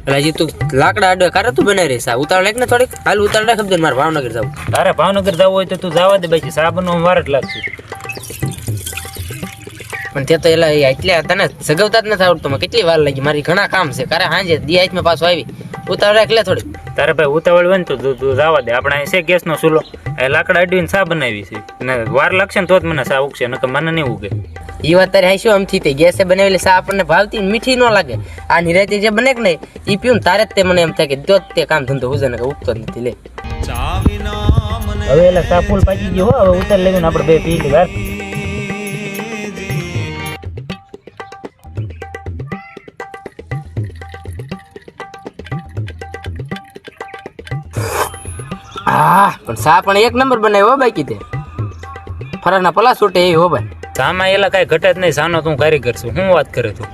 એટલે હજી તું લાકડા આડે કારે તું બનાવી રહી સા ઉતાવળ એક ને થોડીક હાલ ઉતાવળ રાખ દે મારે ભાવનગર જવું. તારે ભાવનગર જવું હોય તો તું જવા દે બાકી સા બનવા વાર જ લાગશે. પણ તે તો એલા એટલે તને સગવતા જ નથી આવડતું. કેટલી વાર લાગી મારી ઘણા કામ છે કારે સાંજે દિયાજમાં પાછો આવી ઉતાવળ રાખ લે થોડી. તારે ભાઈ ઉતાવળ બન તો તું જવા દે. આપણે અહીં છે ગેસનો ચૂલો એ લાકડા અડવીને સા બનાવી છે અને વાર લાગશે ને તો જ મને સા ઉગશે નકર મને નહીં ઉગે. એ વાત તારી હાઈ શું આમથી તે ગેસે બનાવેલી સા આપણને ભાવતી મીઠી ન લાગે. આ નિરાતી જે બને કે નહીં એ પીવું તારે જ તે મને એમ થાય કે જો તે કામ ધંધો ઉજે ને ઉગતો જ નથી લે. હવે એટલે સા ફૂલ પાકી ગયો હો. હવે ઉતાર લેવીને આપણે બે પી વાર. હા પણ સા પણ એક નંબર બનાવ્યો હો બાકી તે ફરાના પલા છૂટે એ હો ભાઈ. સામાં એલા કાંઈ ઘટે જ નહીં. સાનો તું કારીગર છું. શું વાત કરે તું?